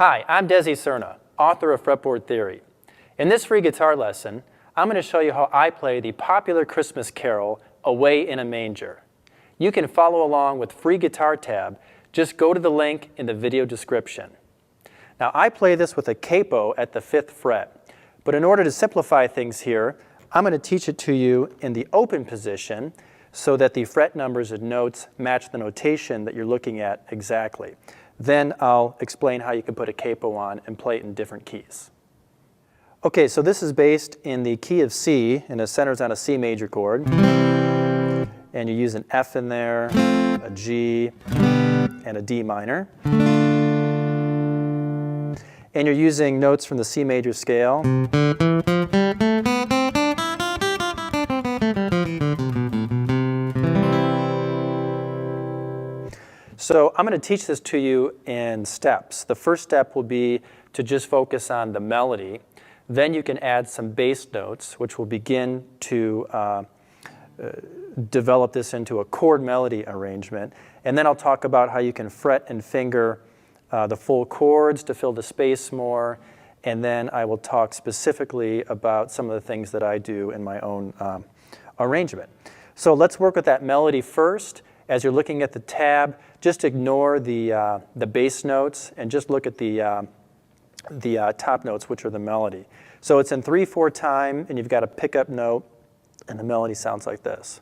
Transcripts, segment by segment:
Hi, I'm Desi Cerna, author of Fretboard Theory. In this free guitar lesson, I'm going to show you how I play the popular Christmas carol, Away in a Manger. You can follow along with free guitar tab. Just go to the link in the video description. Now, I play this with a capo at the 5th fret, but in order to simplify things here, I'm going to teach it to you in the open position so that the fret numbers and notes match the notation that you're looking at exactly. Then I'll explain how you can put a capo on and play it in different keys. Okay, so this is based in the key of C, and it centers on a C major chord. And you use an F in there, a G, and a D minor. And you're using notes from the C major scale. So I'm going to teach this to you in steps. The first step will be to just focus on the melody. Then you can add some bass notes, which will begin to develop this into a chord melody arrangement. And then I'll talk about how you can fret and finger the full chords to fill the space more. And then I will talk specifically about some of the things that I do in my own arrangement. So let's work with that melody first. As you're looking at the tab, just ignore the bass notes and just look at the top notes, which are the melody. So it's in 3/4 time, and you've got a pickup note, and the melody sounds like this.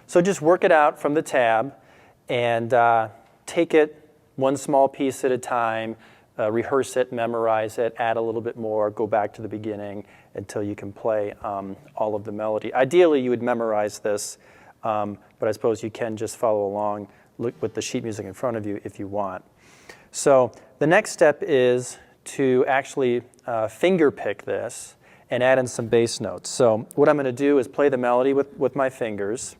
So just work it out from the tab and take it one small piece at a time, rehearse it, memorize it, add a little bit more, go back to the beginning until you can play all of the melody. Ideally, you would memorize this, but I suppose you can just follow along with the sheet music in front of you if you want. So the next step is to actually finger pick this and add in some bass notes. So what I'm going to do is play the melody with my fingers.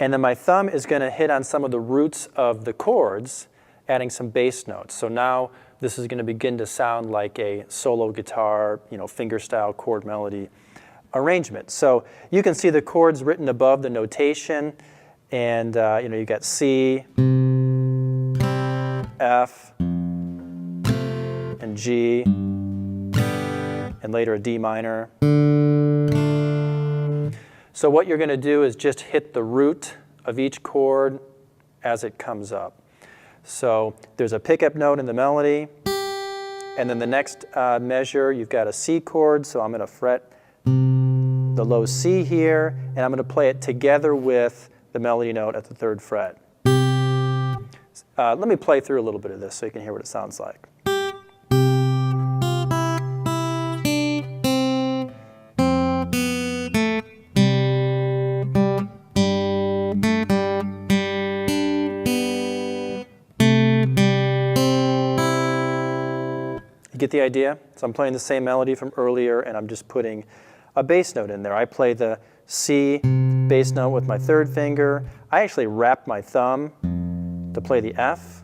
And then my thumb is going to hit on some of the roots of the chords, adding some bass notes. So now this is going to begin to sound like a solo guitar, finger-style chord melody arrangement. So you can see the chords written above the notation, and you got C, F, and G, and later a D minor. So what you're going to do is just hit the root of each chord as it comes up. So there's a pickup note in the melody, and then the next measure, you've got a C chord, so I'm going to fret the low C here, and I'm going to play it together with the melody note at the 3rd fret. Let me play through a little bit of this so you can hear what it sounds like. Get the idea? So I'm playing the same melody from earlier, and I'm just putting a bass note in there. I play the C bass note with my 3rd finger. I actually wrap my thumb to play the F,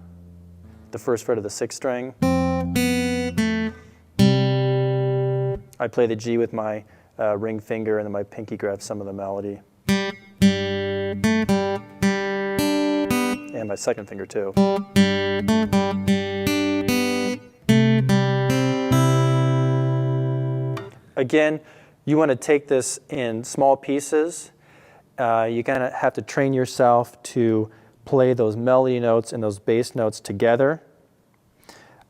the 1st fret of the 6th string. I play the G with my ring finger, and then my pinky grabs some of the melody. And my 2nd finger too. Again, you want to take this in small pieces. You're going to have to train yourself to play those melody notes and those bass notes together.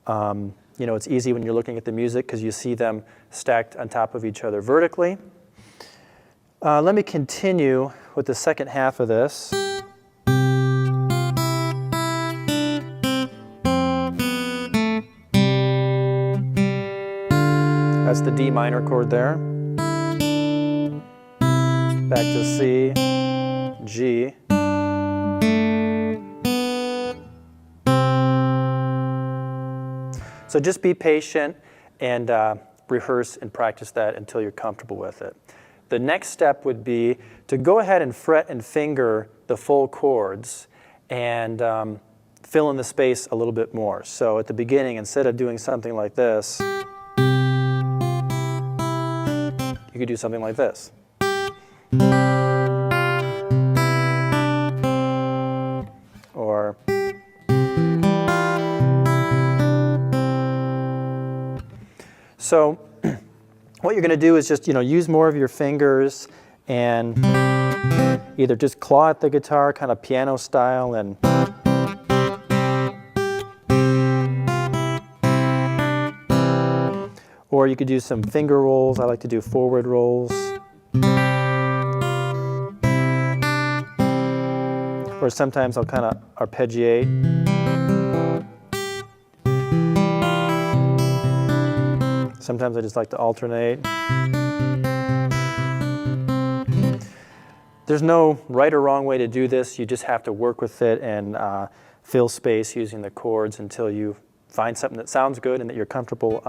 It's easy when you're looking at the music because you see them stacked on top of each other vertically. Let me continue with the second half of this. That's the D minor chord there. Back to C, G. So just be patient and rehearse and practice that until you're comfortable with it. The next step would be to go ahead and fret and finger the full chords and fill in the space a little bit more. So at the beginning, instead of doing something like this, you could do something like this. Or so what you're going to do is just, use more of your fingers and either just claw at the guitar, kind of piano style, and or you could do some finger rolls. I like to do forward rolls. Or sometimes I'll kind of arpeggiate. Sometimes I just like to alternate. There's no right or wrong way to do this. You just have to work with it and fill space using the chords until you find something that sounds good and that you're comfortable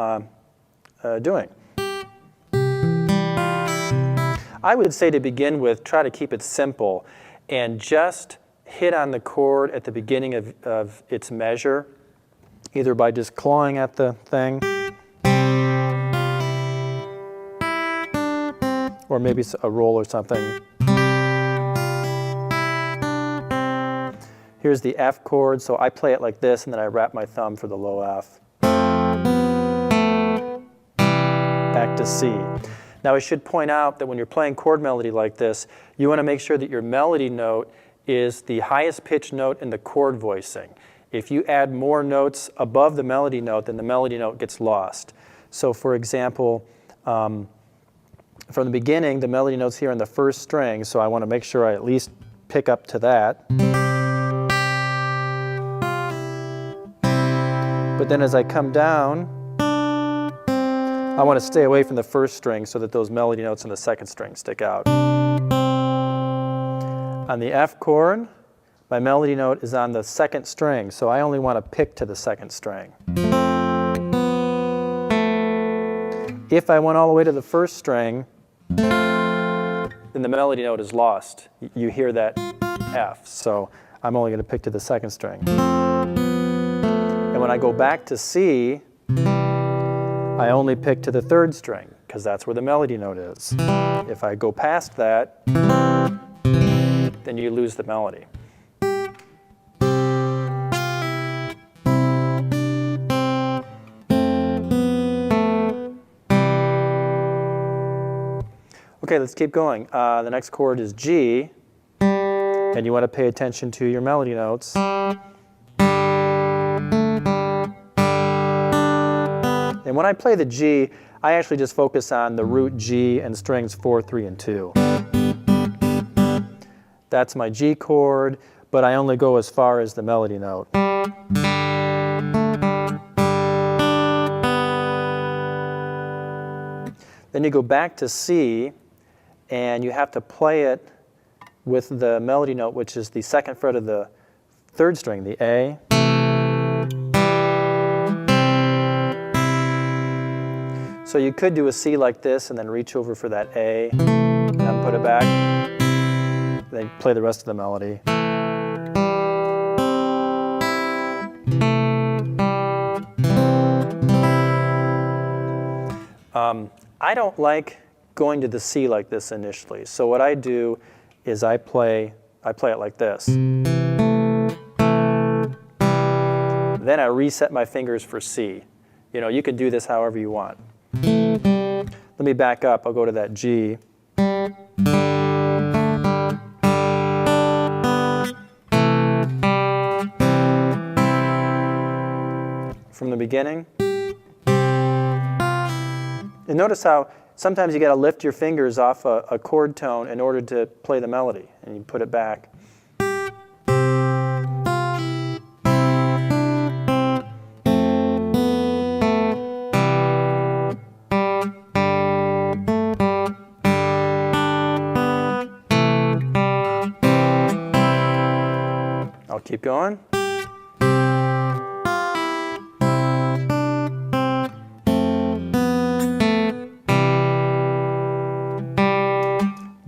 doing. I would say to begin with, try to keep it simple and just hit on the chord at the beginning of its measure, either by just clawing at the thing, or maybe a roll or something. Here's the F chord, so I play it like this and then I wrap my thumb for the low F. Back to C. Now I should point out that when you're playing chord melody like this, you want to make sure that your melody note is the highest pitched note in the chord voicing. If you add more notes above the melody note, then the melody note gets lost. So for example, from the beginning, the melody note's here on the first string, so I want to make sure I at least pick up to that. But then as I come down, I want to stay away from the first string so that those melody notes in the second string stick out. On the F chord, my melody note is on the second string, so I only want to pick to the second string. If I went all the way to the first string, then the melody note is lost. You hear that F, so I'm only going to pick to the second string. And when I go back to C, I only pick to the third string, because that's where the melody note is. If I go past that, then you lose the melody. Okay, let's keep going. The next chord is G, and you want to pay attention to your melody notes. And when I play the G, I actually just focus on the root G and strings 4, 3, and 2. That's my G chord, but I only go as far as the melody note. Then you go back to C, and you have to play it with the melody note, which is the second fret of the third string, the A. So you could do a C like this and then reach over for that A, and then put it back, then play the rest of the melody. I don't like going to the C like this initially, so what I do is I play it like this. Then I reset my fingers for C. You can do this however you want. Let me back up. I'll go to that G. From the beginning. And notice how sometimes you got to lift your fingers off a chord tone in order to play the melody, and you put it back. I'll keep going.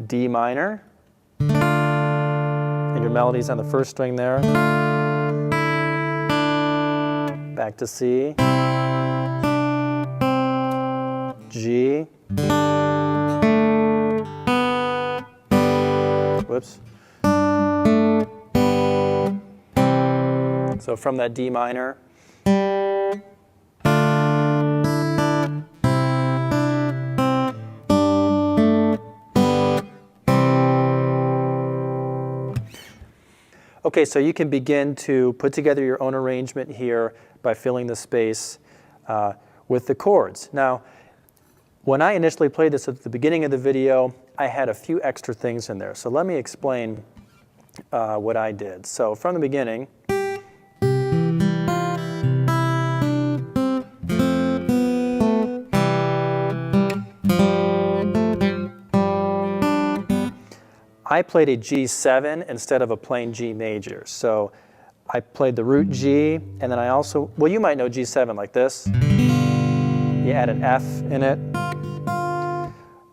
D minor, and your melody's on the first string there. Back to C, G, whoops. So from that D minor, okay, so you can begin to put together your own arrangement here by filling the space with the chords. Now, when I initially played this at the beginning of the video, I had a few extra things in there. So let me explain what I did. So from the beginning, I played a G7 instead of a plain G major. So I played the root G, and then I also, well, you might know G7 like this. You add an F in it.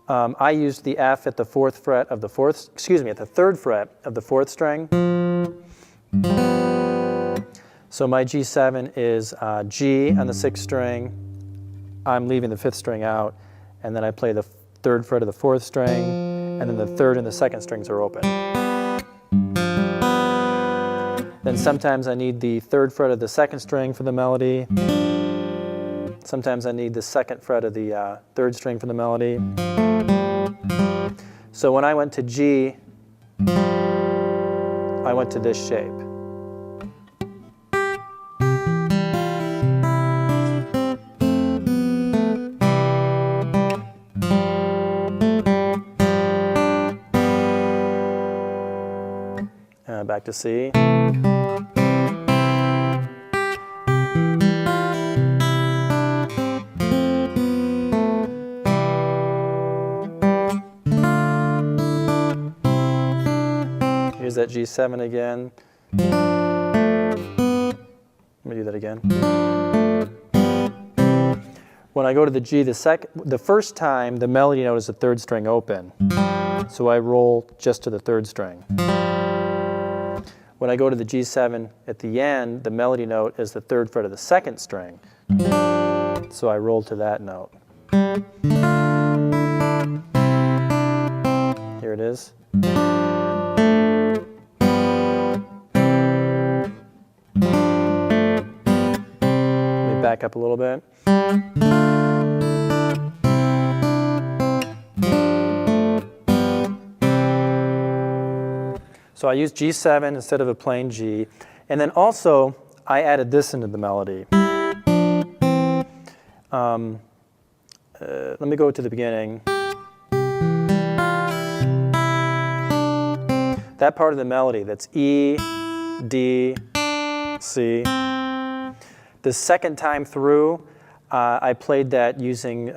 I used the F at the fourth fret of the fourth, at the third fret of the fourth string. So my G7 is G on the sixth string. I'm leaving the fifth string out, and then I play the third fret of the fourth string, and then the third and the second strings are open. Then sometimes I need the third fret of the second string for the melody. Sometimes I need the second fret of the third string for the melody. So when I went to G, I went to this shape. Back to C. Here's that G7 again. Let me do that again. When I go to the G the first time, the melody note is the third string open. So I roll just to the third string. When I go to the G7 at the end, the melody note is the third fret of the second string. So I roll to that note. Here it is. Let me back up a little bit. So I used G7 instead of a plain G. And then also, I added this into the melody. Let me go to the beginning. That part of the melody, that's E, D, C. The second time through, I played that using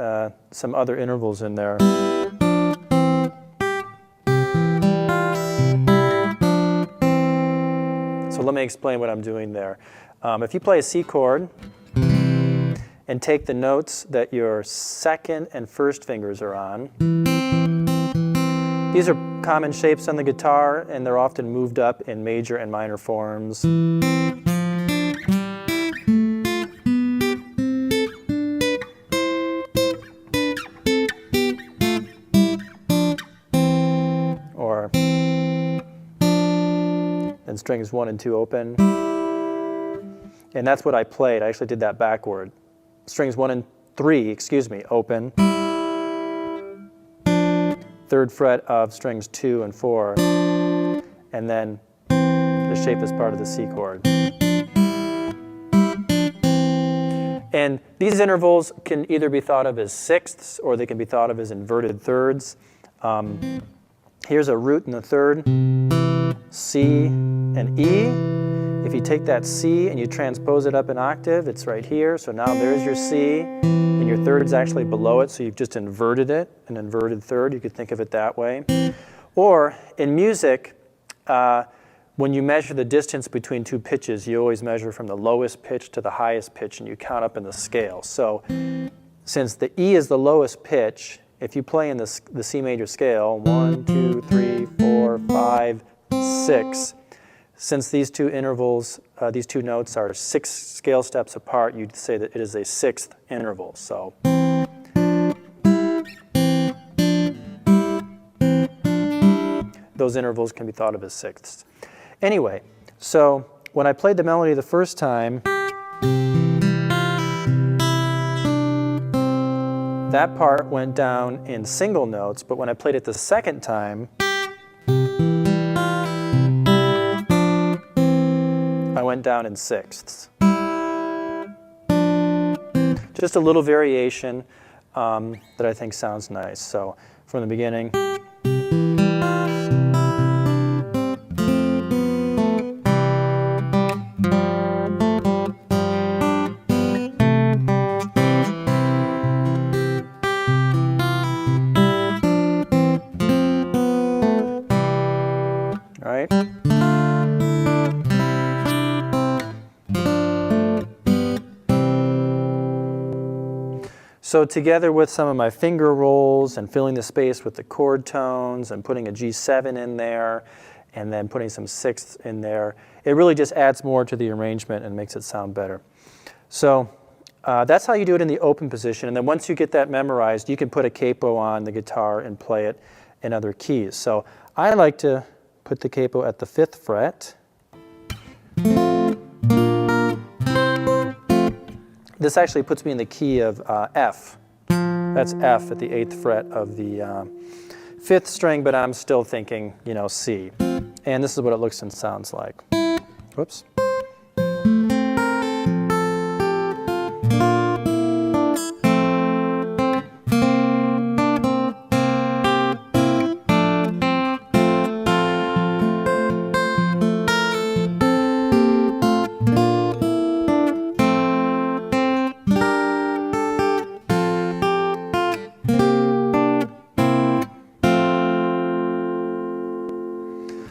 some other intervals in there. So let me explain what I'm doing there. If you play a C chord and take the notes that your second and first fingers are on, these are common shapes on the guitar, and they're often moved up in major and minor forms. Or then strings 1 and 2 open. And that's what I played. I actually did that backward. Strings 1 and 3, open. Third fret of strings 2 and 4. And then the shape is part of the C chord. And these intervals can either be thought of as sixths, or they can be thought of as inverted thirds. Here's a root in the third, C and E. If you take that C and you transpose it up an octave, it's right here. So now there's your C, and your third's actually below it, so you've just inverted it, an inverted third. You could think of it that way. Or in music, when you measure the distance between two pitches, you always measure from the lowest pitch to the highest pitch, and you count up in the scale. So since the E is the lowest pitch, if you play in the C major scale, 1, 2, 3, 4, 5, 6, since these two intervals, these two notes are 6 scale steps apart, you'd say that it is a 6th interval. So those intervals can be thought of as sixths. Anyway, so when I played the melody the first time, that part went down in single notes, but when I played it the second time, I went down in sixths. Just a little variation that I think sounds nice. So from the beginning. Right? So together with some of my finger rolls and filling the space with the chord tones and putting a G7 in there and then putting some sixths in there, it really just adds more to the arrangement and makes it sound better. So that's how you do it in the open position. And then once you get that memorized, you can put a capo on the guitar and play it in other keys. So I like to put the capo at the 5th fret. This actually puts me in the key of F. That's F at the 8th fret of the 5th string, but I'm still thinking, you know, C. And this is what it looks and sounds like. Whoops.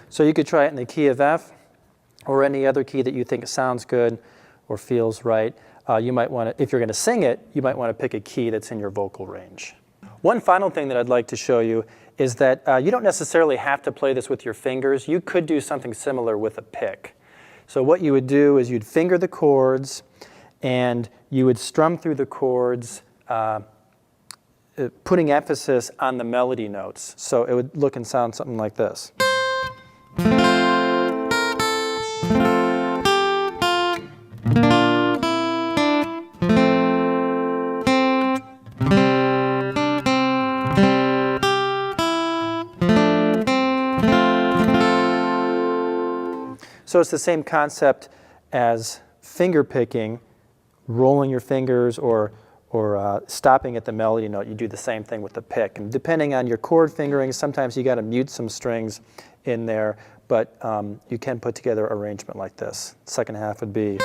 So you could try it in the key of F or any other key that you think sounds good or feels right. You might want to, if you're going to sing it, you might want to pick a key that's in your vocal range. One final thing that I'd like to show you is that you don't necessarily have to play this with your fingers. You could do something similar with a pick. So what you would do is you'd finger the chords and you would strum through the chords, putting emphasis on the melody notes. So it would look and sound something like this. So it's the same concept as finger picking, rolling your fingers or stopping at the melody note. You do the same thing with the pick. And depending on your chord fingering, sometimes you got to mute some strings in there, but you can put together an arrangement like this. Second half would be.